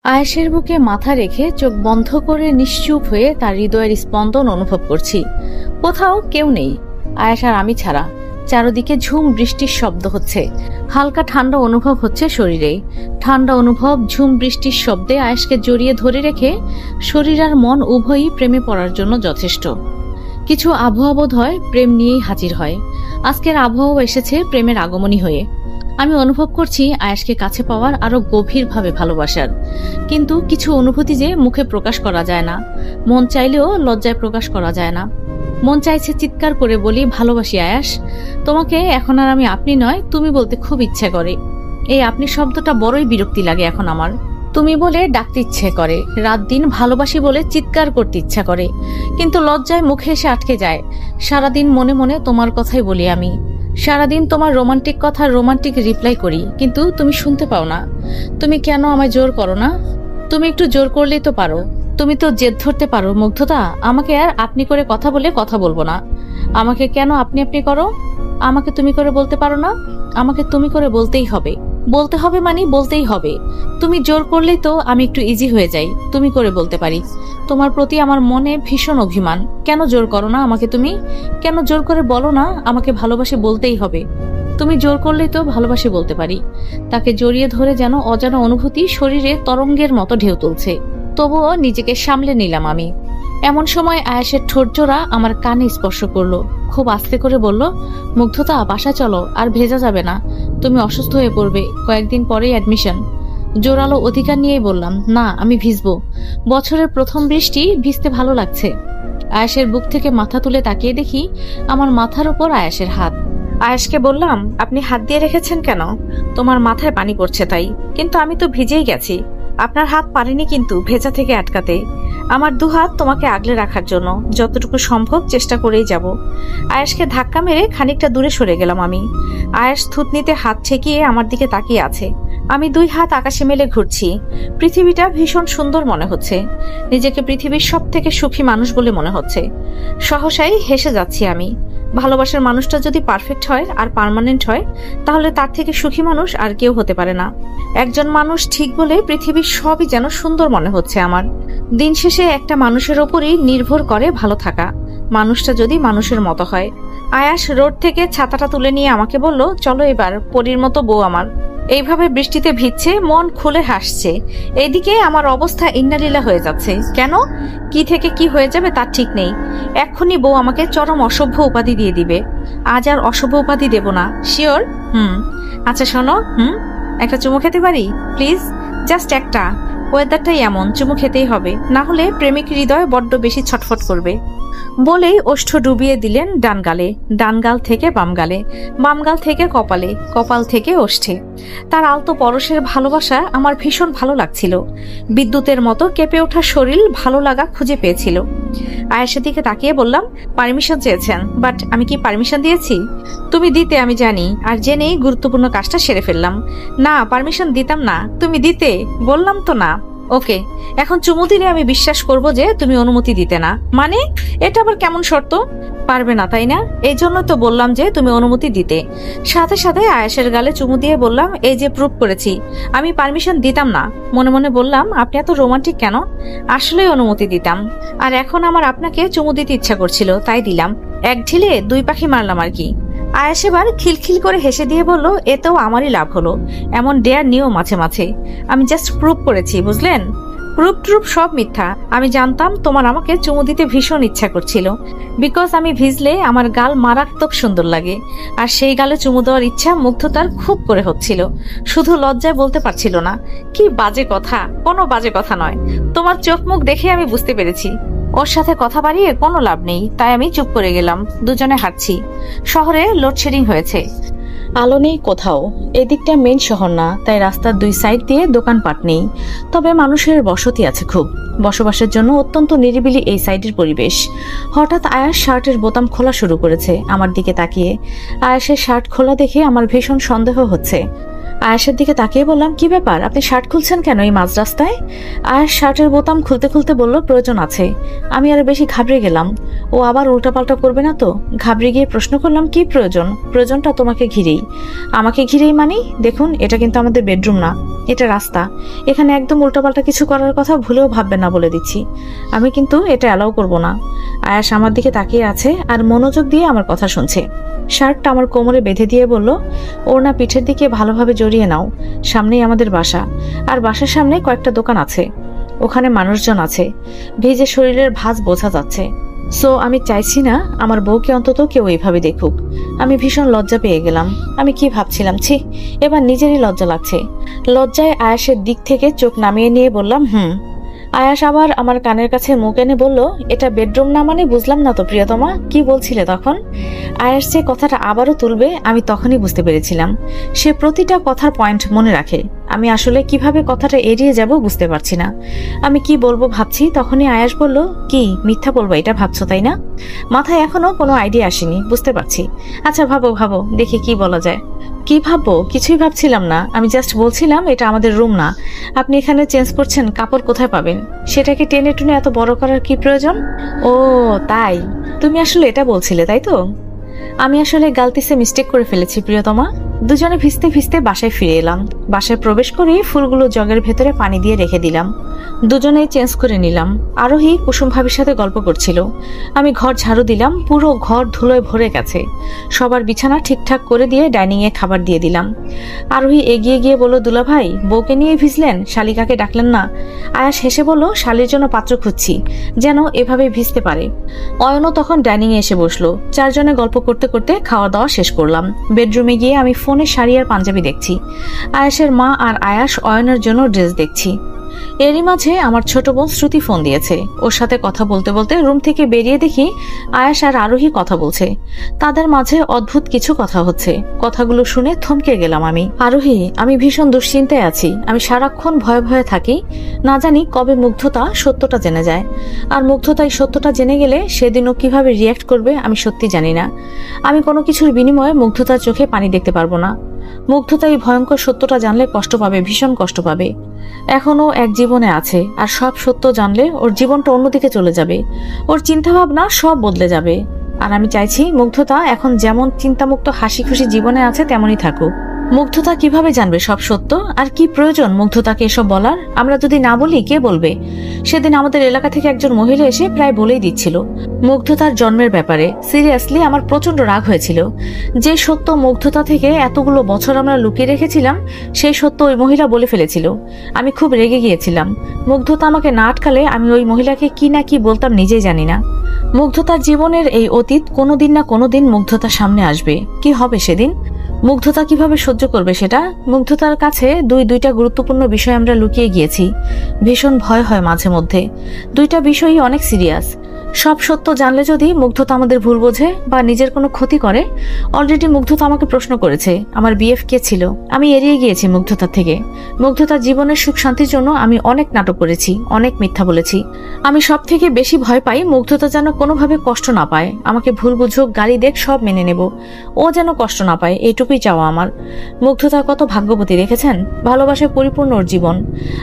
আয়েশের বুকে মাথা রেখে চোখ বন্ধ করে নিশ্চুপ হয়ে তার হৃদয়ের স্পন্দন অনুভব করছি। কোথাও কেউ নেই, আয়েশ আর আমি ছাড়া। চারদিকে ঝুম বৃষ্টির শব্দ হচ্ছে, হালকা ঠান্ডা অনুভব হচ্ছে শরীরে। ঠান্ডা অনুভব, ঝুম বৃষ্টির শব্দে আয়েশকে জড়িয়ে ধরে রেখে শরীর আর মন উভয়ই প্রেমে পড়ার জন্য যথেষ্ট। কিছু আবহাওয়া বোধ হয় প্রেম নিয়েই হাজির হয়। আজকের আবহাওয়া এসেছে প্রেমের আগমনী হয়ে। আমি অনুভব করছি আয়েশকে কাছে পাওয়ার আরো গভীরভাবে ভালোবাসার, কিন্তু কিছু অনুভূতি যে মুখে প্রকাশ করা যায় না, মন চাইলেও লজ্জায় প্রকাশ করা যায় না। মন চাইছে চিৎকার করে বলি, ভালোবাসি আয়েশ, তোমাকে এখন আর আমি আপনি নয় তুমি বলতে খুব ইচ্ছে করে। এই আপনি শব্দটা বড়ই বিরক্তি লাগে এখন আমার। তুমি বলে ডাকতে ইচ্ছে করে, রাত দিন ভালোবাসি বলে চিৎকার করতে ইচ্ছা করে, কিন্তু লজ্জায় মুখে এসে আটকে যায়। সারাদিন মনে মনে তোমার কথাই বলি আমি, সারাদিন তোমার রোমান্টিক কথা রোমান্টিক রিপ্লাই করি, কিন্তু তুমি শুনতে পাও না। তুমি কেন আমায় জোর করো না? তুমি একটু জোর করলেই তো পারো, তুমি তো জেদ ধরতে পারো। মুগ্ধতা, আমাকে আর আপনি করে কথা বলে কথা বলবো না। আমাকে কেন আপনি আপনি করো? আমাকে তুমি করে বলতে পারো না? আমাকে তুমি করে বলতেই হবে। বলতে হবে মানে বলতেই হবে। তুমি জোর করলেই তো আমি একটু ইজি হয়ে যাই, তুমি করে বলতে পারি। তোমার প্রতি আমার মনে ভীষণ অভিমান। কেন জোর করো না আমাকে? তুমি কেন জোর করে বলো না আমাকে ভালোবাসি বলতেই হবে? তুমি জোর করলেই তো ভালোবাসি বলতে পারি। তাকে জড়িয়ে ধরে যেন অজানা অনুভূতি শরীরে তরঙ্গের মতো ঢেউ তুলছে, তবুও নিজেকে সামলে নিলাম আমি। এমন সময় আয়েশের ঠোঁটজোড়া আমার কানে স্পর্শ করলো, খুব আস্তে করে বলল, মুগ্ধতা বাসায় চলো, আর ভেজা যাবে না, তুমি অসুস্থ হয়ে পড়বে, কয়েকদিন পরেই অ্যাডমিশন। জোরালো অধিকার নিয়েই বললাম, না আমি ভিজবো, বছরের প্রথম বৃষ্টি, ভিজতে ভালো লাগছে। আয়েশের বুক থেকে মাথা তুলে তাকিয়ে দেখি আমার মাথার ওপর আয়েশের হাত। আয়েশকে বললাম, আপনি হাত দিয়ে রেখেছেন কেন? তোমার মাথায় পানি পড়ছে তাই, কিন্তু আমি তো ভিজেই গেছি। আপনার হাত পারেনি কিন্তু ভেজা থেকে আটকাতে। আমার দুহাত তোমাকে আগলে রাখার জন্য যতটুকু সম্ভব চেষ্টা করেই যাব। আয়েশকে ধাক্কা মেরে খানিকটা দূরে সরে গেলাম আমি। আয়েশ থুতনিতে হাত ঠেকিয়ে আমার দিকে তাকিয়ে আছে। আমি দুই হাত আকাশে মেলে ঘুরছি। পৃথিবীটা ভীষণ সুন্দর মনে হচ্ছে, নিজেকে পৃথিবীর সব থেকে সুখী মানুষ বলে মনে হচ্ছে। সহসাই হেসে যাচ্ছি আমি। ভালোবাসার মানুষটা যদি পারফেক্ট হয় আর পার্মানেন্ট হয়, তাহলে তার থেকে সুখী মানুষ আর কেউ হতে পারে না। একজন মানুষ ঠিক বলে পৃথিবীর সবই যেন সুন্দর মনে হচ্ছে আমার। দিন শেষে একটা মানুষের ওপরই নির্ভর করে ভালো থাকা, মানুষটা যদি মানুষের মতো হয়। আয়াস রোড থেকে ছাতাটা তুলে নিয়ে আমাকে বলল, চলো এবার, পরীর মতো বউ আমার। এইভাবে বৃষ্টিতে ভিজছে, মন খুলে হাসছে। এইদিকে আমার অবস্থা ইন্নালিলা হয়ে যাচ্ছে। কেন, কি থেকে কি হয়ে যাবে তার ঠিক নেই। এক্ষুনি বউ আমাকে চরম অসভ্য উপাধি দিয়ে দিবে। আজ আর অসভ্য উপাধি দেব না, শিওর? আচ্ছা শোনো, একটা চুমু খেতে পারি প্লিজ? জাস্ট একটা। ওয়েদারটাই এমন, চুমু খেতেই হবে, না হলে প্রেমিক হৃদয় বড্ড বেশি ছটফট করবে। বলেই ওষ্ঠ ডুবিয়ে দিলেন ডান গালে, ডান গাল থেকে বাম গালে, বাম গাল থেকে কপালে, কপাল থেকে ওষ্ঠে। তার আলতো পরশের ভালোবাসা আমার ভীষণ ভালো লাগছিল। বিদ্যুতের মতো কেঁপে ওঠা শরীর ভালো লাগা খুঁজে পেয়েছিল। আয়েশের দিকে তাকিয়ে বললাম, পারমিশন চেয়েছেন, বাট আমি কি পারমিশন দিয়েছি? তুমি দিতে আমি জানি, আর জেনেই গুরুত্বপূর্ণ কাজটা সেরে ফেললাম। না, পারমিশন দিতাম না, তুমি দিতে, বললাম তো না। ওকে, এখন চুমু দিলে আমি বিশ্বাস করব যে তুমি অনুমতি দিতে না। মানে এটা আবার কেমন শর্ত? পারবে না তাই না? এই জন্য তো বললাম যে তুমি অনুমতি দিতে। সাথে সাথে আয়েশের গালে চুমু দিয়ে বললাম, এই যে প্রুভ করেছি আমি পারমিশন দিতাম না। মনে মনে বললাম, আপনি এত রোমান্টিক কেন? আসলেই অনুমতি দিতাম, আর এখন আমার আপনাকে চুমু দিতে ইচ্ছা করছিল, তাই দিলাম। এক ঢিলে দুই পাখি মারলাম আর কি। আয়েশ এবার খিলখিল করে হেসে দিয়ে বলল, এতেও আমারই লাভ হলো। এমন ডেয়ার নিও মাঝে মাঝে। আমি জাস্ট প্রুভ করেছি, বুঝলেন? প্রুফ ট্রুপ সব মিথ্যা। আমি জানতাম তোমার আমাকে চুমু দিতে ভীষণ ইচ্ছা করছিল, বিকজ আমি ভিজলে আমার গাল মারাত্মক সুন্দর লাগে, আর সেই গালে চুমু দেওয়ার ইচ্ছা মুগ্ধতার খুব করে হচ্ছিল, শুধু লজ্জায় বলতে পারছিল না। কি বাজে কথা! কোনো বাজে কথা নয়, তোমার চোখ মুখ দেখে আমি বুঝতে পেরেছি। ওর সাথে কথা বাড়িয়ে কোনো লাভ নেই, তাই আমি চুপ করে গেলাম। দুজনে হাঁটছি। শহরে লোডশেডিং হয়েছে, আলো নেই কোথাও। এদিকটা মেইন শহর না, তাই রাস্তার দুই সাইড দিয়ে দোকানপাট নেই, তবে মানুষের বসতি আছে খুব। বসবাসের জন্য অত্যন্ত নিরিবিলি এই সাইডের পরিবেশ। হঠাৎ আয়াস শার্টের বোতাম খোলা শুরু করেছে আমার দিকে তাকিয়ে। আয়াসের শার্ট খোলা দেখে আমার ভীষণ সন্দেহ হচ্ছে। আয়েশার দিকে তাকিয়ে বললাম, কি ব্যাপার, আপনি শার্ট খুলছেন কেন এই মাঝ রাস্তায়? আয়েশ শার্টের বোতাম খুলতে খুলতে বলল, প্রয়োজন আছে। আমি আরো বেশি ঘাবড়ে গেলাম, ও আবার উল্টাপাল্টা করবে না তো? ঘাবড়ে গিয়ে প্রশ্ন করলাম, কি প্রয়োজন? প্রয়োজনটা তোমাকে ঘিরেই। আমাকে ঘিরেই মানে? দেখুন, এটা কিন্তু আমাদের বেডরুম না, এটা রাস্তা। এখানে একদম উল্টাপাল্টা কিছু করার কথা ভুলেও ভাববেন না, বলে দিচ্ছি। আমি কিন্তু এটা অ্যালাউ করব না। আয়েশ আমার দিকে তাকিয়ে আছে আর মনোযোগ দিয়ে আমার কথা শুনছে। শার্টটা আমার কোমরে বেঁধে দিয়ে বলল, ওড়না পিঠের দিকে ভালোভাবে জড়িয়ে নাও। সামনেই আমাদের বাসা, আর বাসার সামনে কয়েকটা দোকান আছে, ওখানে মানুষজন আছে, ভিজে শরীরের ভাঁজ বোঝা যাচ্ছে। সো আমি চাইছি না আমার বউকে অন্তত কেউ এইভাবে দেখুক। আমি ভীষণ লজ্জা পেয়ে গেলাম। আমি কি ভাবছিলাম, ছি, এবার নিজেরই লজ্জা লাগছে। লজ্জায় আয়াসের দিক থেকে চোখ নামিয়ে নিয়ে বললাম, আয়াস আবার আমার কানের কাছে মুখ এনে বলল, এটা বেডরুম না মানে? বুঝলাম না তো প্রিয়তমা, কি বলছিলে তখন? আয়াস যে কথাটা আবারও তুলবে আমি তখনই বুঝতে পেরেছিলাম। সে প্রতিটা কথার পয়েন্ট মনে রাখে। আমি আসলে কিভাবে কথাটা এড়িয়ে যাব বুঝতে পারছি না। আমি কি বলবো ভাবছি, তখনই আয়াস বলল, কি মিথ্যা বলবো এটা ভাবছো তাই না? মাথায় এখনো কোনো আইডিয়া আসেনি, বুঝতে পারছি। আচ্ছা ভাবো ভাবো, দেখি কি বলা যায়। কি ভাববো? কিছুই ভাবছিলাম না, আমি জাস্ট বলছিলাম এটা আমাদের রুম না। আপনি এখানে চেঞ্জ করছেন, কাপড় কোথায় পাবেন? সেটাকে টেনে টুনে এত বড় করার কি প্রয়োজন? ও তাই, তুমি আসলে এটা বলছিলে তাই তো? আমি আসলে গালতিসে মিস্টেক করে ফেলেছি প্রিয়তমা। দুজনে ভিজতে ভিজতে বাসায় ফিরে এলাম। বাসায় প্রবেশ করেই ফুলগুলো জগের ভেতরে পানি দিয়ে রেখে দিলাম। দুজনেই চেঞ্জ করে নিলাম। আরোহী কুসুম ভাবির সাথে গল্প করছিল। আমি ঘর ঝাড়ু দিলাম, পুরো ঘর ধুলোয় ভরে গেছে। সবার বিছানা ঠিকঠাক করে দিয়ে ডাইনিং এ খাবার দিয়ে দিলাম। আরোহী এগিয়ে গিয়ে বলল, দুলা ভাই, বউকে নিয়ে ভিজলেন, শালিকাকে ডাকলেন না? আয়াস হেসে বলল, শালির জন্য পাত্র খুঁজছি, যেন এভাবে ভিজতে পারে। অয়নও তখন ডাইনিং এ এসে বসলো। চারজনে গল্প করতে করতে খাওয়া দাওয়া শেষ করলাম। বেডরুমে গিয়ে আমি ফোনে শাড়ি আর পাঞ্জাবি দেখছি। আয়াসের মা আর আয়াস অয়নের জন্য ড্রেস দেখছি। এরই মাঝে আমার ছোট বোন শ্রুতি ফোন দিয়েছে। ওর সাথে কথা বলতে বলতে রুম থেকে বেরিয়ে দেখি আয়াস আর আরোহী কথা বলছে। তাদের মাঝে অদ্ভুত কিছু কথা হচ্ছে। কথাগুলো শুনে থমকে গেলাম আমি। আরোহী, আমি ভীষণ দুশ্চিন্তায় আছি। আমি সারাক্ষণ ভয়ে ভয়ে থাকি, না জানি কবে মুগ্ধতা সত্যটা জেনে যায়। আর মুগ্ধতা এই সত্যটা জেনে গেলে সেদিনও কিভাবে রিয়্যাক্ট করবে আমি সত্যি জানি না। আমি কোনো কিছুর বিনিময়ে মুগ্ধতার চোখে পানি দেখতে পারবো না। মুগ্ধতা এই ভয়ঙ্কর সত্যটা জানলে কষ্ট পাবে, ভীষণ কষ্ট পাবে। এখনো এক জীবনে আছে, আর সব সত্য জানলে ওর জীবনটা অন্যদিকে চলে যাবে। ওর চিন্তাভাবনা সব বদলে যাবে। আর আমি চাইছি মুগ্ধতা এখন যেমন চিন্তামুক্ত হাসি খুশি জীবনে আছে তেমনই থাকুক। মুগ্ধতা কিভাবে জানবে সব সত্য? আর কি প্রয়োজন মুগ্ধতাকে এসব বলার? আমরা যদি না বলি কে বলবে? সেদিন আমাদের এলাকা থেকে একজন মহিলা এসে প্রায় বলেই দিচ্ছিল মুগ্ধতার জন্মের ব্যাপারে। সিরিয়াসলি আমার প্রচন্ড রাগ হয়েছিল। যে সত্য মুগ্ধতা থেকে এতগুলো বছর আমরা লুকিয়ে রেখেছিলাম, সেই সত্য ওই মহিলা বলে ফেলেছিল। আমি খুব রেগে গিয়েছিলাম। মুগ্ধতা আমাকে না আটকালে আমি ওই মহিলাকে কি না কি বলতাম নিজেই জানি না। মুগ্ধতার জীবনের এই অতীত কোনোদিন না কোনোদিন মুগ্ধতার সামনে আসবে। কি হবে সেদিন? মুগ্ধতা কিভাবে সহ্য করবে সেটা? মুগ্ধতার কাছে দুইটা গুরুত্বপূর্ণ বিষয় আমরা লুকিয়ে গিয়েছি। ভীষণ ভয় হয় মাঝে মধ্যে। দুইটা বিষয়ই অনেক সিরিয়াস। সব সত্য জানলে যদি মুগ্ধতা আমাদের ভুল বোঝে বা নিজের কোনো ক্ষতি করে। অলরেডি মুগ্ধতা আমাকে প্রশ্ন করেছে আমার বিএফ কে ছিল। আমি এড়িয়ে গিয়েছি মুগ্ধতার থেকে। মুগ্ধতার জীবনের সুখ শান্তির জন্য আমি অনেক নাটক করেছি, অনেক মিথ্যা বলেছি। আমি সব থেকে বেশি ভয় পাই মুগ্ধতা যেন কোনোভাবে কষ্ট না পায়। আমাকে ভুল বুঝুক, গালি দেখ, সব মেনে নেব। ও যেন কষ্ট না পায়, এইটুকুই চাওয়া আমার। মুগ্ধতা কত ভাগ্যবতী দেখেছেন? ভালোবাসায় পরিপূর্ণ ওর জীবন।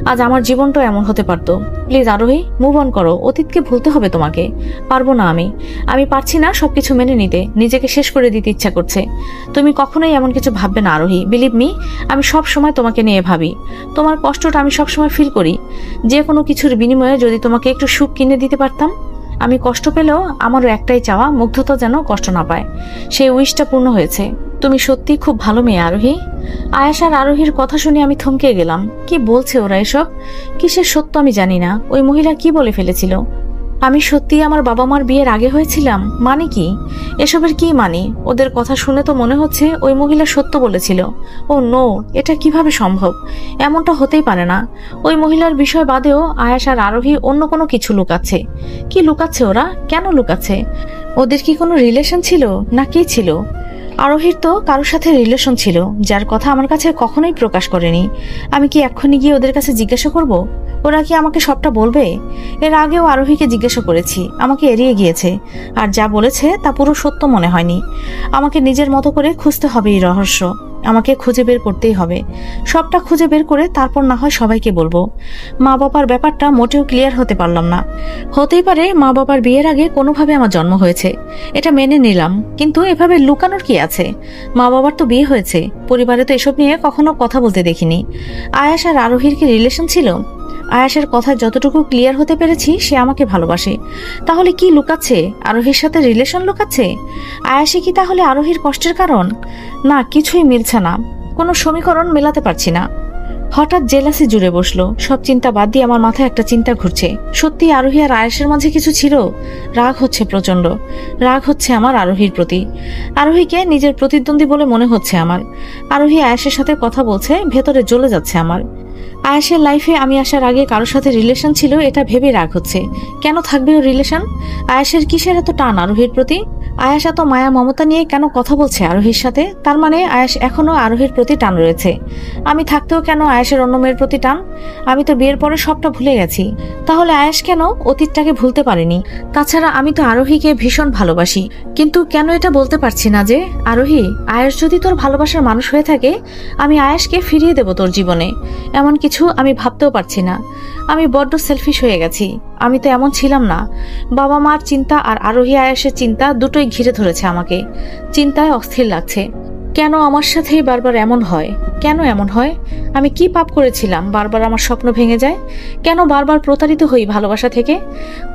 আজ আমার জীবনটাও এমন হতে পারতো। প্লিজ আরোহী, মুভ অন করো। অতীতকে ভুলতে হবে তোমাকে। পারবো না আমি পারছি না সবকিছু মেনে নিতে। নিজেকে শেষ করে দিতে ইচ্ছা করছে। তুমি কখনোই এমন কিছু ভাববে না আরোহী। বিলিভ মি, আমি সব সময় তোমাকে নিয়ে ভাবি। তোমার কষ্টটা আমি সব সময় ফিল করি। যে কোনো কিছুর বিনিময়ে যদি তোমাকে একটু সুখ কিনে দিতে পারতাম। আমি কষ্ট পেলেও আমারও একটাই চাওয়া, মুগ্ধতা যেন কষ্ট না পায়। সেই উইশটা পূর্ণ হয়েছে। তুমি সত্যি খুব ভালো মেয়ে আরোহী। আয়াস আর আরোহীর কথা শুনে আমি থমকে গেলাম। কি বলছে ওরা এসব? কিসের সত্য আমি জানি না। ওই মহিলা কি বলে ফেলেছিল? আমি সত্যি আমার বাবা মার বিয়ের আগে হয়েছিলাম? মানে কি এসবের? কি মানে? ওদের কথা শুনে তো মনে হচ্ছে ওই মহিলা সত্য বলেছিল। ও নো, এটা কিভাবে সম্ভব? এমনটা হতেই পারে না। ওই মহিলার বিষয় বাদেও আয়াস আর আরোহী অন্য কোনো কিছু লুকাচ্ছে। কি লুকাচ্ছে ওরা? কেন লুকাচ্ছে? ওদের কি কোনো রিলেশন ছিল না কি ছিল? আরোহীর তো কারোর সাথে রিলেশন ছিল, যার কথা আমার কাছে কখনোই প্রকাশ করেনি। আমি কি এক্ষুনি গিয়ে ওদের কাছে জিজ্ঞাসা করব? ওরা কি আমাকে সবটা বলবে? এর আগেও আরোহীকে জিজ্ঞাসা করেছি, আমাকে এড়িয়ে গিয়েছে। আর যা বলেছে তা পুরো সত্য মনে হয়নি। আমাকে নিজের মতো করে খুঁজতে হবে এই রহস্য। আমাকে খুঁজে বের করতেই হবে। সবটা খুঁজে বের করে তারপর না হয় সবাইকে বলবো। মা বাবার ব্যাপারটা মোটেও ক্লিয়ার হতে পারলাম না। হতেই পারে মা বাবার বিয়ের আগে কোনোভাবে আমার জন্ম হয়েছে, এটা মেনে নিলাম, কিন্তু এভাবে লুকানোর কি আছে? মা বাবার তো বিয়ে হয়েছে, পরিবারে তো এসব নিয়ে কখনো কথা বলতে দেখিনি। আয়াস আর আরোহীর কি রিলেশন ছিল? আয়াসের কথা যতটুকু ক্লিয়ার হতে পেরেছি, সে আমাকে ভালোবাসে। তাহলে কি লুকাচ্ছে? আরোহীর সাথে রিলেশন লুকাচ্ছে? আয়াসে কি তাহলে আরোহীর কষ্টের কারণ? না, কিছুই মিলছে না, কোনো সমীকরণ মেলাতে পারছি না। হঠাৎ জেলাসি জুড়ে বসলো। সব চিন্তা বাদ দিয়ে আমার মাথায় একটা চিন্তা ঘুরছে। সত্যি আরোহী আর আয়েশের মাঝে কিছু ছিল? রাগ হচ্ছে, প্রচন্ড রাগ হচ্ছে আমার আরোহীর প্রতি। আরোহীকে নিজের প্রতিদ্বন্দ্বী বলে মনে হচ্ছে আমার। আরোহী আয়েশের সাথে কথা বলছে, ভেতরে জ্বলে যাচ্ছে আমার। আয়েশের লাইফে আমি আসার আগে কারোর সাথে রিলেশন ছিল, এটা ভেবে রাগ হচ্ছে। কেন থাকবে ওর রিলেশন? আয়েশের কিসের এত টান আরোহীর প্রতি? আয়েশ এত মায়া মমতা নিয়ে কেন কথা বলছে আরোহীর সাথে? তার মানে আয়েশ এখনো আরোহীর প্রতি টান রয়েছে। আমি থাকতেও কেন আয়েশের অন্য মেয়ের প্রতি টান? আমি তো বিয়ের পরে সবটা ভুলে গেছি। তাহলে আয়েশ কেন অতীতটাকে ভুলতে পারেনি? তাছাড়া আমি তো আরোহীকে ভীষণ ভালোবাসি, কিন্তু কেন এটা বলতে পারছি না যে, আরোহী, আয়েশ যদি তোর ভালোবাসার মানুষ হয়ে থাকে, আমি আয়েশকে ফিরিয়ে দেব তোর জীবনে। এমন কিছু আমি ভাবতেও পারছি না। আমি বড্ড সেলফিশ হয়ে গেছি। আমি তো এমন ছিলাম না। বাবা মার চিন্তা আর আরোহী আয়েশের চিন্তা দুটোই ঘিরে ধরেছে আমাকে। চিন্তায় অস্থির লাগছে। কেন আমার সাথেই বারবার এমন হয়? কেন এমন হয়? আমি কি পাপ করেছিলাম বারবার আমার স্বপ্ন ভেঙে যায়? কেন বারবার প্রতারিত হই ভালোবাসা থেকে?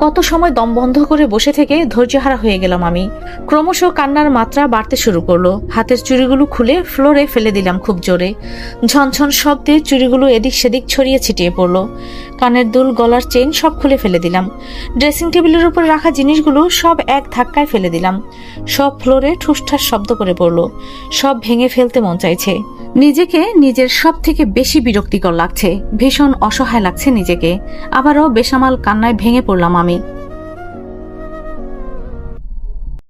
কত সময় দম বন্ধ করে বসে থেকে ধৈর্যহারা হয়ে গেলাম আমি। ক্রমশ কান্নার মাত্রা বাড়তে শুরু করলো। হাতের চুড়িগুলো খুলে ফ্লোরে ফেলে দিলাম খুব জোরে। ঝনঝন শব্দে চুড়িগুলো এদিক সেদিক ছড়িয়ে ছিটিয়ে পড়লো। কানের দুল, গলার চেইন সব খুলে ফেলে দিলাম। ড্রেসিং টেবিলের উপর রাখা জিনিসগুলো সব এক ধাক্কায় ফেলে দিলাম। সব ফ্লোরে ঠুসঠাস শব্দ করে পড়লো। সব ভেঙে ফেলতে মন চাইছে। নিজেকে নিজের সব থেকে বেশি বিরক্তিকর লাগছে। ভীষণ অসহায় লাগছে নিজেকে। আবারও বেসামাল কান্নায় ভেঙে পড়লাম আমি।